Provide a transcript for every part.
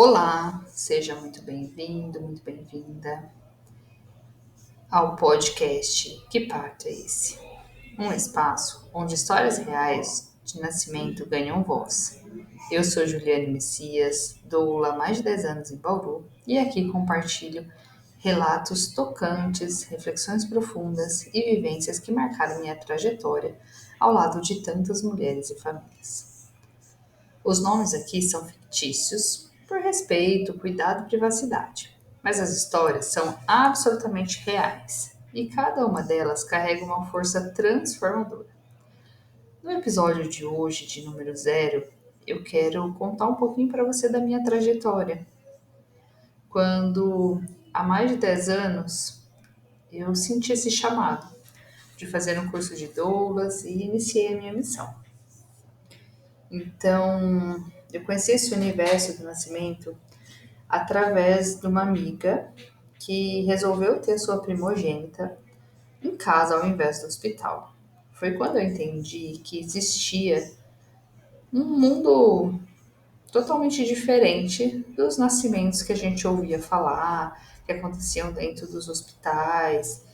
Olá, seja muito bem-vindo, muito bem-vinda ao podcast Que Parto é Esse? Um espaço onde histórias reais de nascimento ganham voz. Eu sou Juliane Messias, doula há mais de 10 anos em Bauru e aqui compartilho relatos tocantes, reflexões profundas e vivências que marcaram minha trajetória ao lado de tantas mulheres e famílias. Os nomes aqui são fictícios por respeito, cuidado e privacidade, mas as histórias são absolutamente reais e cada uma delas carrega uma força transformadora. No episódio de hoje, de número zero, eu quero contar um pouquinho para você da minha trajetória. Quando, há mais de 10 anos, eu senti esse chamado de fazer um curso de doulas e iniciei a minha missão. Então, eu conheci esse universo do nascimento através de uma amiga que resolveu ter sua primogênita em casa ao invés do hospital. Foi quando eu entendi que existia um mundo totalmente diferente dos nascimentos que a gente ouvia falar, que aconteciam dentro dos hospitais,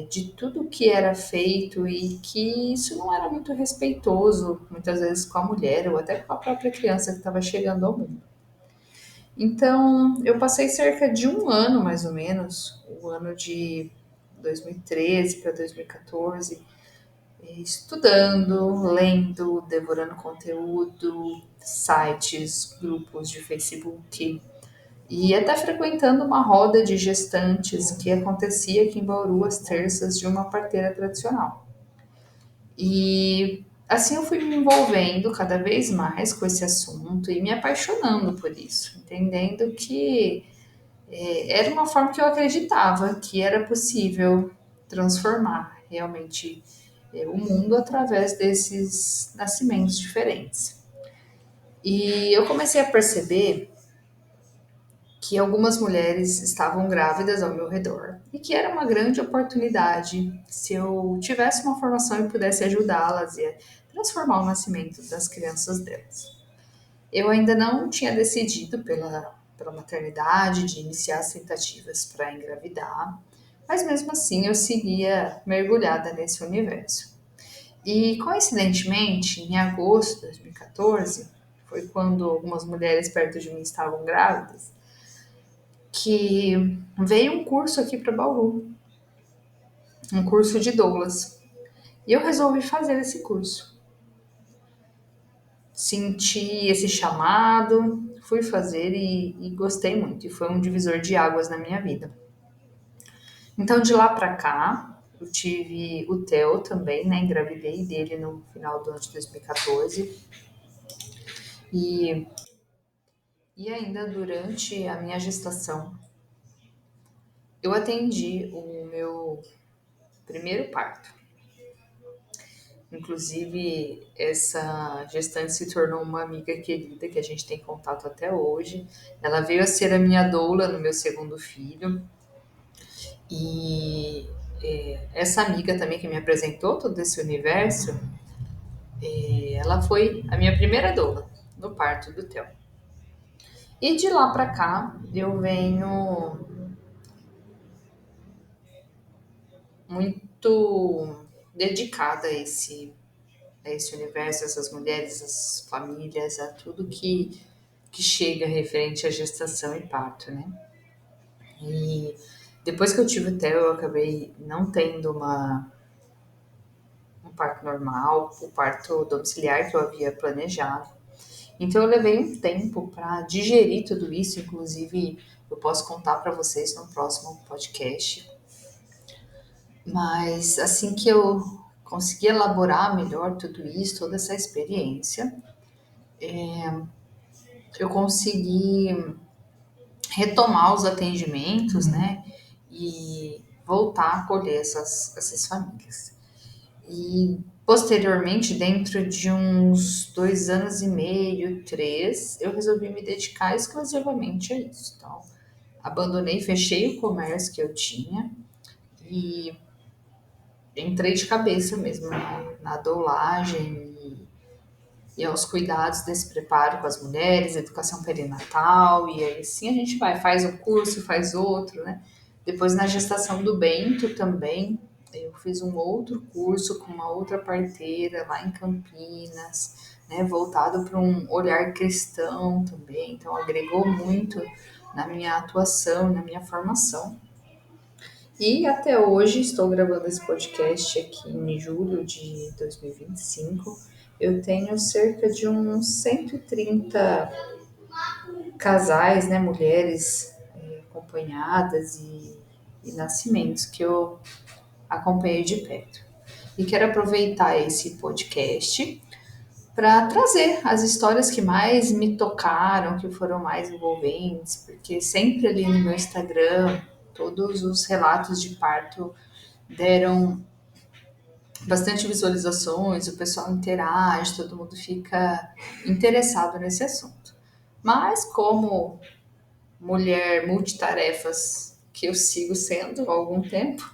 de tudo que era feito e que isso não era muito respeitoso, muitas vezes com a mulher ou até com a própria criança que estava chegando ao mundo. Então, eu passei cerca de um ano, mais ou menos, o ano de 2013 para 2014, estudando, lendo, devorando conteúdo, sites, grupos de Facebook e até frequentando uma roda de gestantes que acontecia aqui em Bauru às terças de uma parteira tradicional. E assim eu fui me envolvendo cada vez mais com esse assunto e me apaixonando por isso, entendendo que era uma forma que eu acreditava que era possível transformar realmente o mundo através desses nascimentos diferentes. E eu comecei a perceber que algumas mulheres estavam grávidas ao meu redor e que era uma grande oportunidade se eu tivesse uma formação e pudesse ajudá-las e transformar o nascimento das crianças delas. Eu ainda não tinha decidido pela maternidade, de iniciar as tentativas para engravidar, mas mesmo assim eu seguia mergulhada nesse universo. E coincidentemente, em agosto de 2014, foi quando algumas mulheres perto de mim estavam grávidas, que veio um curso aqui para Bauru, um curso de doulas. E eu resolvi fazer esse curso. Senti esse chamado, fui fazer e gostei muito. E foi um divisor de águas na minha vida. Então, de lá para cá, eu tive o Theo também, né? Engravidei dele no final do ano de 2014. E, e ainda durante a minha gestação, eu atendi o meu primeiro parto. Inclusive, essa gestante se tornou uma amiga querida que a gente tem contato até hoje. Ela veio a ser a minha doula no meu segundo filho. E essa amiga também que me apresentou todo esse universo, ela foi a minha primeira doula no parto do Theo. E de lá pra cá, eu venho muito dedicada a esse universo, a essas mulheres, as famílias, a tudo que chega referente à gestação e parto, né? E depois que eu tive o Theo, eu acabei não tendo um parto normal, o parto domiciliar que eu havia planejado. Então eu levei um tempo para digerir tudo isso, inclusive eu posso contar para vocês no próximo podcast. Mas assim que eu consegui elaborar melhor tudo isso, toda essa experiência, eu consegui retomar os atendimentos, né? E voltar a acolher essas famílias. E posteriormente, dentro de uns 2 anos e meio, 3, eu resolvi me dedicar exclusivamente a isso. Então, abandonei, fechei o comércio que eu tinha e entrei de cabeça mesmo na doulagem e aos cuidados desse preparo com as mulheres, educação perinatal, e aí assim a gente vai, faz um curso, faz outro, né? Depois na gestação do Bento também, eu fiz um outro curso com uma outra parteira lá em Campinas, né, voltado para um olhar cristão também, então agregou muito na minha atuação, na minha formação. E até hoje estou gravando esse podcast aqui em julho de 2025. Eu tenho cerca de uns 130 casais, né, mulheres acompanhadas e nascimentos que eu acompanhei de perto. E quero aproveitar esse podcast para trazer as histórias que mais me tocaram, que foram mais envolventes, porque sempre ali no meu Instagram, todos os relatos de parto deram bastante visualizações, o pessoal interage, todo mundo fica interessado nesse assunto. Mas como mulher multitarefas que eu sigo sendo há algum tempo,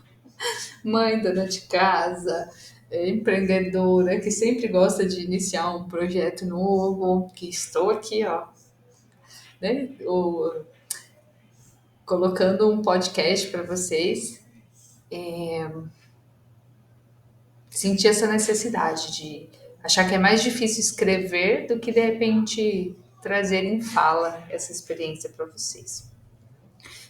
mãe, dona de casa, empreendedora, que sempre gosta de iniciar um projeto novo, que estou aqui, ó, né, colocando um podcast para vocês, senti essa necessidade de achar que é mais difícil escrever do que de repente trazer em fala essa experiência para vocês.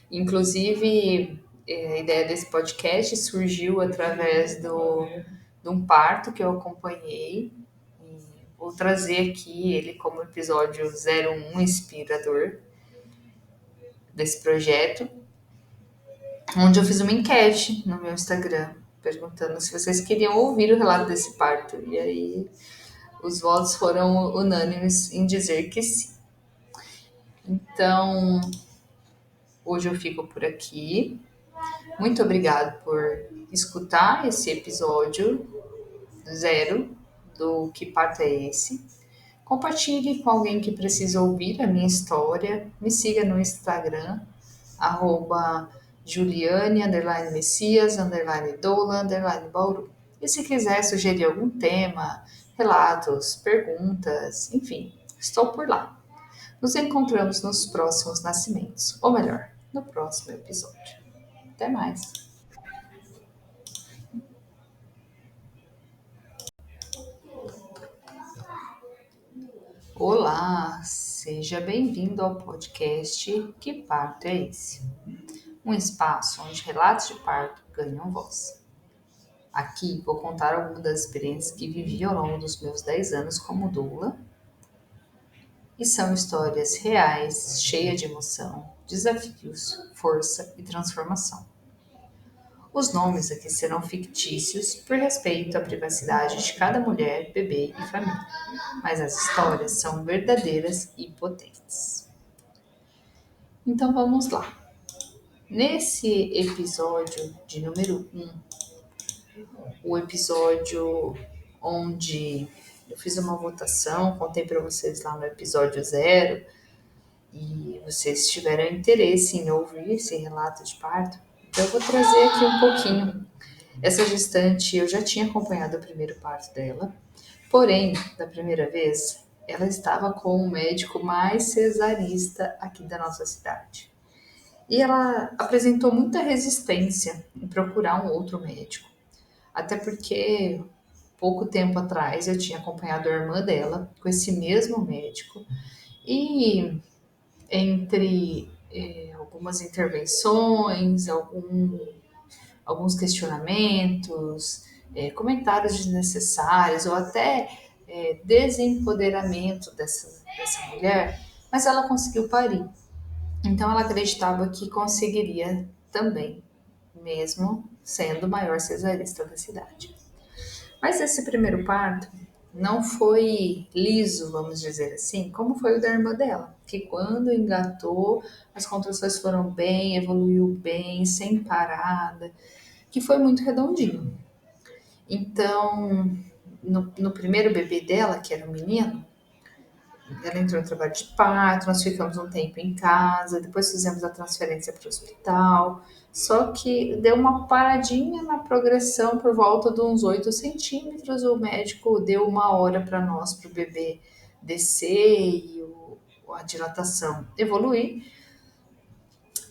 Inclusive, a ideia desse podcast surgiu através de um parto que eu acompanhei. Vou trazer aqui ele como episódio 01 inspirador desse projeto, onde eu fiz uma enquete no meu Instagram, perguntando se vocês queriam ouvir o relato desse parto. E aí os votos foram unânimes em dizer que sim. Então, hoje eu fico por aqui. Muito obrigado por escutar esse episódio 0 do Que Parto é Esse. Compartilhe com alguém que precisa ouvir a minha história. Me siga no Instagram, @Juliane_Messias_Doula_Bauru. E se quiser sugerir algum tema, relatos, perguntas, enfim, estou por lá. Nos encontramos nos próximos nascimentos, ou melhor, no próximo episódio. Até mais! Olá, seja bem-vindo ao podcast Que Parto é Esse? Um espaço onde relatos de parto ganham voz. Aqui vou contar algumas das experiências que vivi ao longo dos meus 10 anos como doula, e são histórias reais, cheias de emoção, desafios, força e transformação. Os nomes aqui serão fictícios por respeito à privacidade de cada mulher, bebê e família, mas as histórias são verdadeiras e potentes. Então vamos lá. Nesse episódio de número 1, o episódio onde eu fiz uma votação, contei para vocês lá no episódio 0, e vocês tiveram interesse em ouvir esse relato de parto, então eu vou trazer aqui um pouquinho. Essa gestante, eu já tinha acompanhado o primeiro parto dela, porém, da primeira vez, ela estava com o médico mais cesarista aqui da nossa cidade. E ela apresentou muita resistência em procurar um outro médico. Até porque pouco tempo atrás eu tinha acompanhado a irmã dela com esse mesmo médico e entre algumas intervenções, alguns questionamentos, comentários desnecessários ou até desempoderamento dessa mulher, mas ela conseguiu parir. Então ela acreditava que conseguiria também, mesmo sendo o maior cesarista da cidade. Mas esse primeiro parto não foi liso, vamos dizer assim, como foi o da irmã dela, que quando engatou, as contrações foram bem, evoluiu bem, sem parada, que foi muito redondinho. Então, no primeiro bebê dela, que era um menino, ela entrou em trabalho de parto, nós ficamos um tempo em casa, depois fizemos a transferência para o hospital. Só que deu uma paradinha na progressão por volta de uns 8 centímetros. O médico deu 1 hora para nós, para o bebê descer e a dilatação evoluir.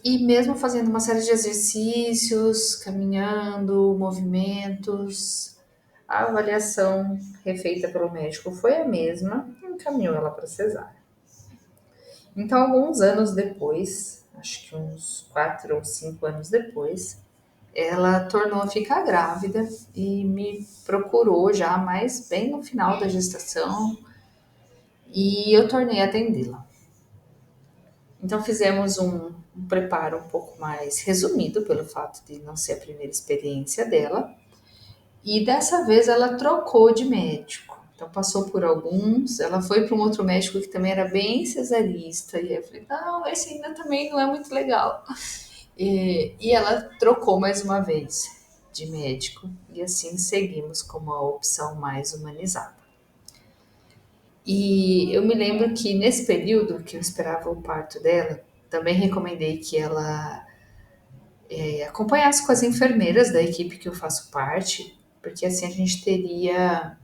E mesmo fazendo uma série de exercícios, caminhando, movimentos, a avaliação refeita pelo médico foi a mesma e encaminhou ela para cesárea. Então, alguns anos depois, acho que uns 4 ou 5 anos depois, ela tornou a ficar grávida e me procurou já mais bem no final da gestação e eu tornei a atendê-la. Então fizemos um preparo um pouco mais resumido pelo fato de não ser a primeira experiência dela. E dessa vez ela trocou de médico. Então passou por alguns, ela foi para um outro médico que também era bem cesarista. E eu falei, não, esse ainda também não é muito legal. E ela trocou mais uma vez de médico. E assim seguimos como a opção mais humanizada. E eu me lembro que nesse período que eu esperava o parto dela, também recomendei que ela acompanhasse com as enfermeiras da equipe que eu faço parte, porque assim a gente teria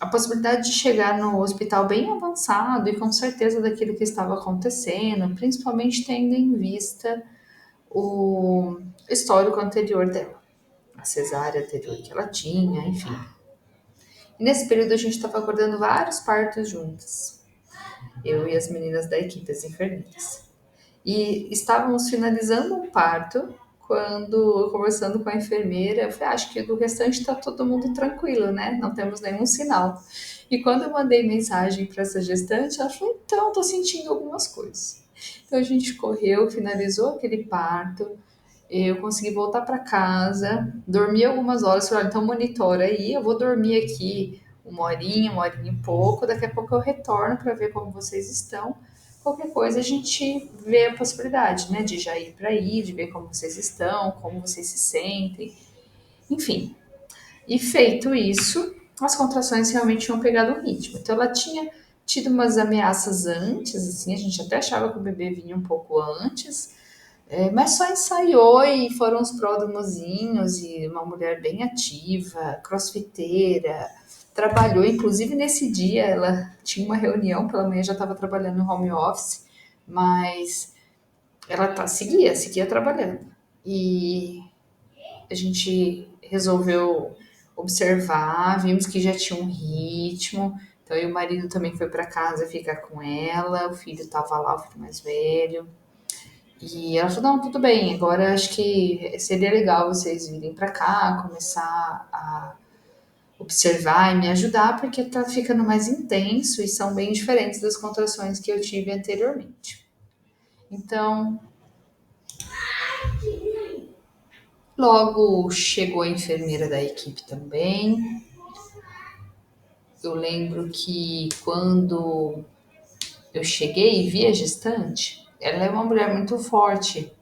a possibilidade de chegar no hospital bem avançado e com certeza daquilo que estava acontecendo, principalmente tendo em vista o histórico anterior dela, a cesárea anterior que ela tinha, enfim. E nesse período a gente estava acordando vários partos juntas, eu e as meninas da equipe, as enfermeiras. E estávamos finalizando um parto quando, conversando com a enfermeira, eu falei, acho que do restante está todo mundo tranquilo, né? Não temos nenhum sinal. E quando eu mandei mensagem para essa gestante, ela falou, então, estou sentindo algumas coisas. Então a gente correu, finalizou aquele parto, eu consegui voltar para casa, dormi algumas horas, falei, então monitora aí, eu vou dormir aqui uma horinha e pouco, daqui a pouco eu retorno para ver como vocês estão. Qualquer coisa a gente vê a possibilidade, né, de já ir para aí, de ver como vocês estão, como vocês se sentem, enfim. E feito isso, as contrações realmente tinham pegado um ritmo. Então ela tinha tido umas ameaças antes, assim, a gente até achava que o bebê vinha um pouco antes, mas só ensaiou e foram os pródromozinhos e uma mulher bem ativa, crossfiteira, trabalhou, inclusive nesse dia ela tinha uma reunião, pela manhã já estava trabalhando no home office, mas ela seguia trabalhando. E a gente resolveu observar, vimos que já tinha um ritmo, então aí o marido também foi para casa ficar com ela, o filho estava lá, o filho mais velho. E ela falou, não, tudo bem, agora acho que seria legal vocês virem para cá, começar a observar e me ajudar, porque tá ficando mais intenso e são bem diferentes das contrações que eu tive anteriormente. Então, logo chegou a enfermeira da equipe também. Eu lembro que quando eu cheguei e vi a gestante, ela é uma mulher muito forte,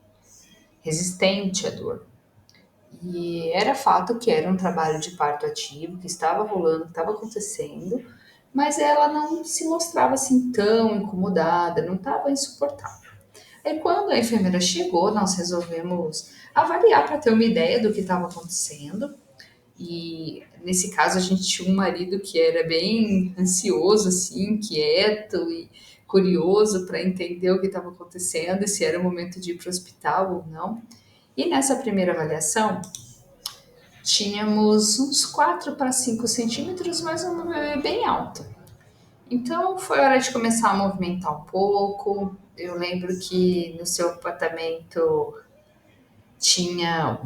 resistente à dor. E era fato que era um trabalho de parto ativo, que estava rolando, que estava acontecendo, mas ela não se mostrava assim tão incomodada, não estava insuportável. Aí quando a enfermeira chegou, nós resolvemos avaliar para ter uma ideia do que estava acontecendo. E nesse caso a gente tinha um marido que era bem ansioso, assim, quieto e curioso para entender o que estava acontecendo e se era o momento de ir para o hospital ou não. E nessa primeira avaliação, tínhamos uns 4 para 5 centímetros, mas um bebê bem alto. Então foi hora de começar a movimentar um pouco. Eu lembro que no seu apartamento tinha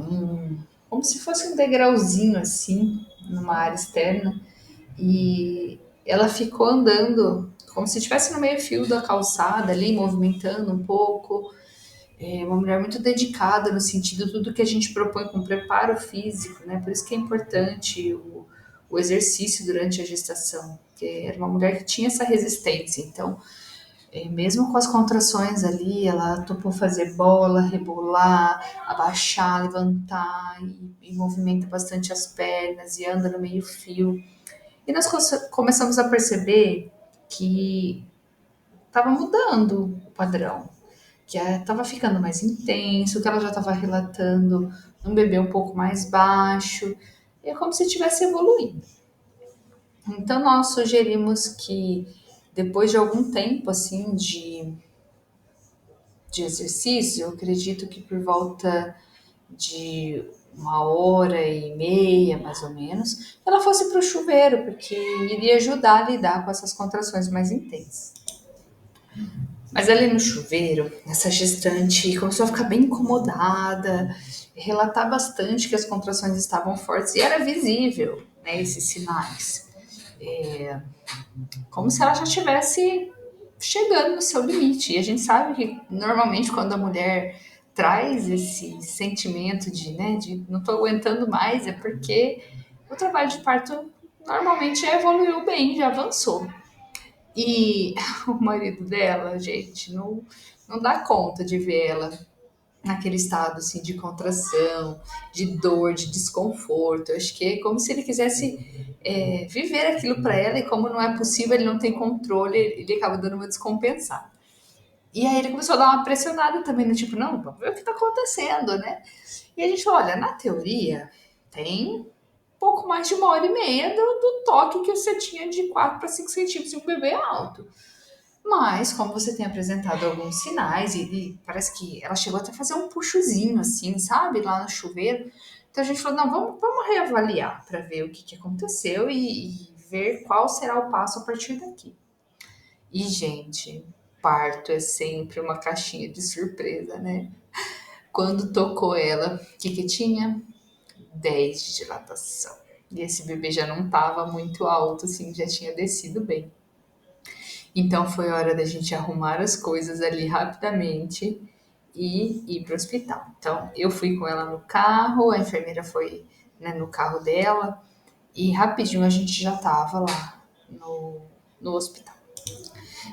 como se fosse um degrauzinho assim, numa área externa, e ela ficou andando como se estivesse no meio-fio da calçada ali, movimentando um pouco. É uma mulher muito dedicada no sentido de tudo que a gente propõe com preparo físico, né? Por isso que é importante o exercício durante a gestação, porque era uma mulher que tinha essa resistência. Então, mesmo com as contrações ali, ela topou fazer bola, rebolar, abaixar, levantar e movimenta bastante as pernas e anda no meio fio. E nós começamos a perceber que estava mudando o padrão, que estava ficando mais intenso, que ela já estava relatando um bebê um pouco mais baixo, é como se estivesse evoluindo. Então nós sugerimos que depois de algum tempo assim de exercício, eu acredito que por volta de 1h30, mais ou menos, ela fosse para o chuveiro, porque iria ajudar a lidar com essas contrações mais intensas. Mas ali no chuveiro, essa gestante começou a ficar bem incomodada, relatar bastante que as contrações estavam fortes e era visível, né, esses sinais. Como se ela já estivesse chegando no seu limite. E a gente sabe que normalmente quando a mulher traz esse sentimento de não estou aguentando mais, é porque o trabalho de parto normalmente já evoluiu bem, já avançou. E o marido dela, gente, não dá conta de ver ela naquele estado assim de contração, de dor, de desconforto. Eu acho que é como se ele quisesse viver aquilo para ela e como não é possível, ele não tem controle, ele acaba dando uma descompensada. E aí ele começou a dar uma pressionada também, né? Tipo, não, vamos ver o que está acontecendo, né? E a gente falou, olha, na teoria tem pouco mais de 1h30 do toque que você tinha de 4 para 5 centímetros e um bebê alto. Mas, como você tem apresentado alguns sinais, e parece que ela chegou até a fazer um puxozinho, assim, sabe, lá no chuveiro. Então a gente falou: não, vamos reavaliar para ver o que aconteceu e ver qual será o passo a partir daqui. E, gente, parto é sempre uma caixinha de surpresa, né? Quando tocou ela, o que tinha? 10 de dilatação. E esse bebê já não estava muito alto, assim, já tinha descido bem. Então foi hora da gente arrumar as coisas ali rapidamente e ir para o hospital. Então eu fui com ela no carro, a enfermeira foi, né, no carro dela e rapidinho a gente já estava lá no hospital.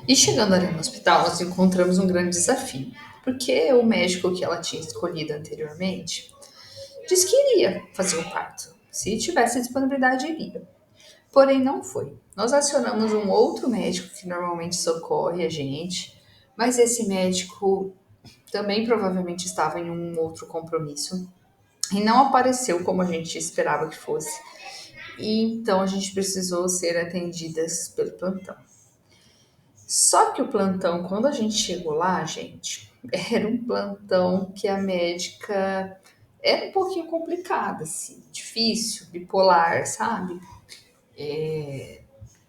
E chegando ali no hospital, nós encontramos um grande desafio, porque o médico que ela tinha escolhido anteriormente disse que iria fazer o parto. Se tivesse disponibilidade, iria. Porém, não foi. Nós acionamos um outro médico que normalmente socorre a gente, mas esse médico também provavelmente estava em um outro compromisso e não apareceu como a gente esperava que fosse. E então a gente precisou ser atendidas pelo plantão. Só que o plantão, quando a gente chegou lá, gente, era um plantão que a médica era um pouquinho complicada, assim, difícil, bipolar, sabe?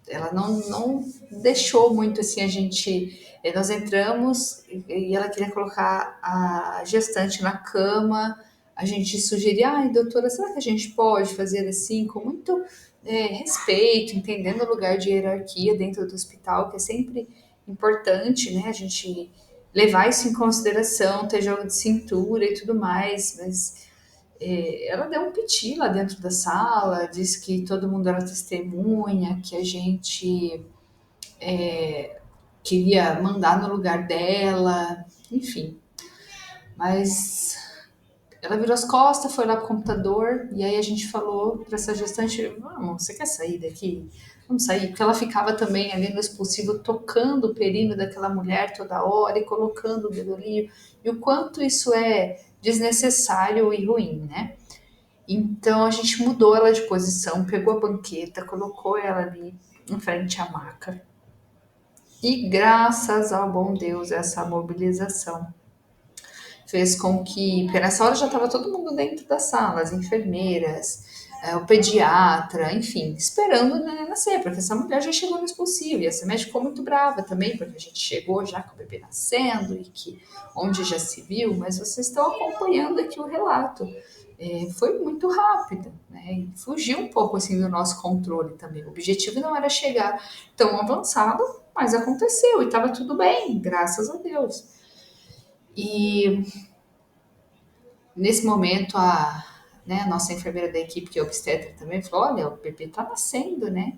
Ela não deixou muito assim a gente. Nós entramos e ela queria colocar a gestante na cama. A gente sugeria, ai, doutora, será que a gente pode fazer assim, com muito respeito, entendendo o lugar de hierarquia dentro do hospital, que é sempre importante, né? A gente levar isso em consideração, ter jogo de cintura e tudo mais, mas ela deu um piti lá dentro da sala, disse que todo mundo era testemunha, que a gente queria mandar no lugar dela, enfim. Mas ela virou as costas, foi lá pro computador e aí a gente falou para essa gestante: vamos, você quer sair daqui? Vamos sair, porque ela ficava também ali no expulsivo tocando o períneo daquela mulher toda hora e colocando o dedolinho, e o quanto isso é desnecessário e ruim, né? Então a gente mudou ela de posição, pegou a banqueta, colocou ela ali em frente à maca. E graças ao bom Deus, essa mobilização fez com que, porque nessa hora já estava todo mundo dentro da sala, as enfermeiras, o pediatra, enfim, esperando o neném nascer, porque essa mulher já chegou no expulsivo, e essa médica ficou muito brava também, porque a gente chegou já com o bebê nascendo, e que onde já se viu, mas vocês estão acompanhando aqui o relato. Foi muito rápido, né? E fugiu um pouco assim do nosso controle também. O objetivo não era chegar tão avançado, mas aconteceu e estava tudo bem, graças a Deus. E nesse momento, a nossa enfermeira da equipe, que é obstetra também, falou: olha, o bebê tá nascendo, né?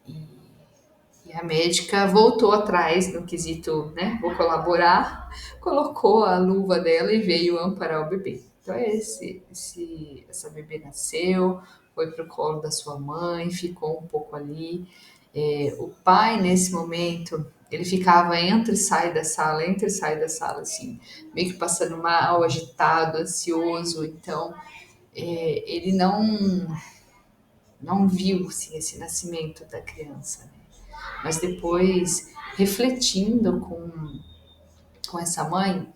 E a médica voltou atrás no quesito, né? Vou colaborar, colocou a luva dela e veio amparar o bebê. Então, essa bebê nasceu, foi pro colo da sua mãe, ficou um pouco ali. O pai, nesse momento, ele ficava entre e sai da sala, assim, meio que passando mal, agitado, ansioso. Então, ele não viu assim, esse nascimento da criança, né? Mas depois, refletindo com essa mãe,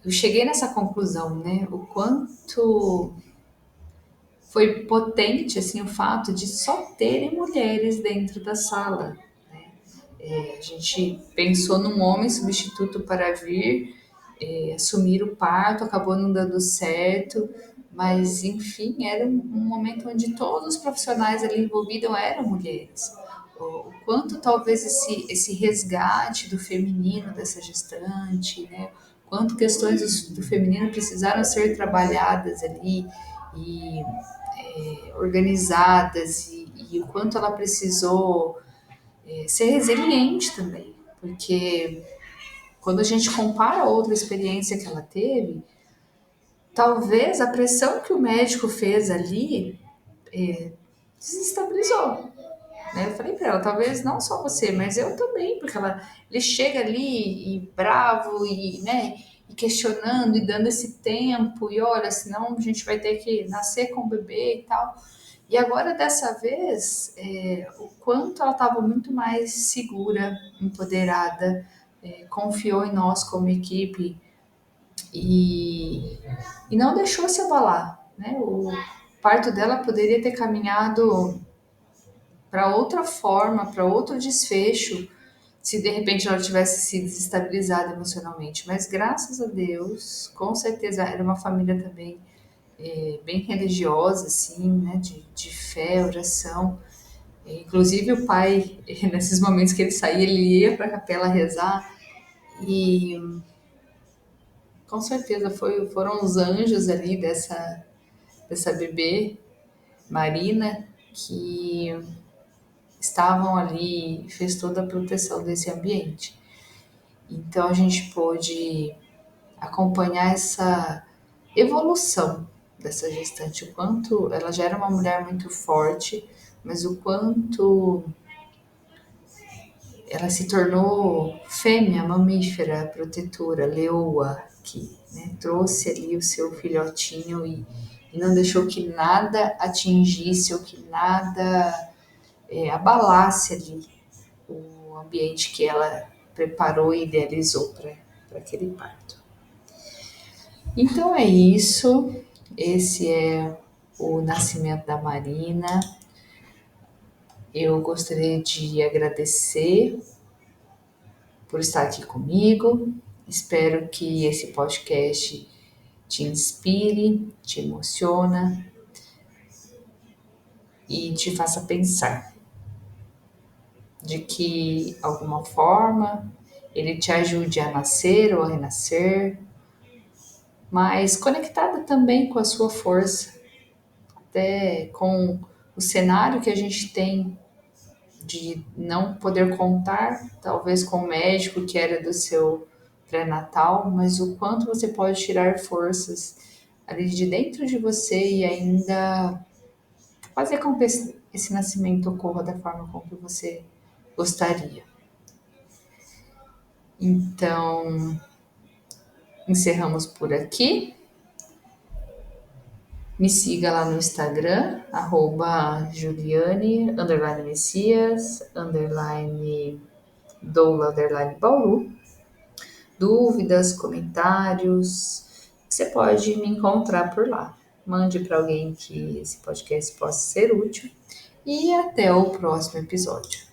eu cheguei nessa conclusão, né? O quanto foi potente assim o fato de só terem mulheres dentro da sala. A gente pensou num homem substituto para vir assumir o parto, acabou não dando certo, mas enfim, era um momento onde todos os profissionais ali envolvidos eram mulheres. O quanto talvez esse resgate do feminino dessa gestante, né? Quanto questões do feminino precisaram ser trabalhadas ali e organizadas, e o quanto ela precisou ser resiliente também, porque quando a gente compara a outra experiência que ela teve, talvez a pressão que o médico fez ali desestabilizou. Né? Eu falei para ela, talvez não só você, mas eu também, porque ele chega ali e bravo e, né, e questionando e dando esse tempo, e olha, senão a gente vai ter que nascer com o bebê e tal. E agora, dessa vez, o quanto ela estava muito mais segura, empoderada, confiou em nós como equipe e, e não deixou se abalar. Né? O parto dela poderia ter caminhado para outra forma, para outro desfecho, se de repente ela tivesse se desestabilizado emocionalmente. Mas graças a Deus, com certeza era uma família também bem religiosa, assim, né, de fé, oração. Inclusive o pai, nesses momentos que ele saía, ele ia para a capela rezar e com certeza foram os anjos ali dessa bebê, Marina, que estavam ali e fez toda a proteção desse ambiente. Então a gente pôde acompanhar essa evolução dessa gestante, o quanto ela já era uma mulher muito forte, mas o quanto ela se tornou fêmea, mamífera, protetora, leoa, que né, trouxe ali o seu filhotinho e não deixou que nada atingisse ou que nada abalasse ali o ambiente que ela preparou e idealizou para aquele parto. Então é isso. Esse é o nascimento da Marina. Eu gostaria de agradecer por estar aqui comigo. Espero que esse podcast te inspire, te emociona e te faça pensar de que alguma forma ele te ajude a nascer ou a renascer, mas conectada também com a sua força, até com o cenário que a gente tem de não poder contar, talvez com o médico que era do seu pré-natal, mas o quanto você pode tirar forças ali de dentro de você e ainda fazer com que esse nascimento ocorra da forma como que você gostaria. Então, encerramos por aqui. Me siga lá no Instagram, @Juliane, _Messias, Doula, Bauru. Dúvidas, comentários, você pode me encontrar por lá. Mande para alguém que esse podcast possa ser útil. E até o próximo episódio.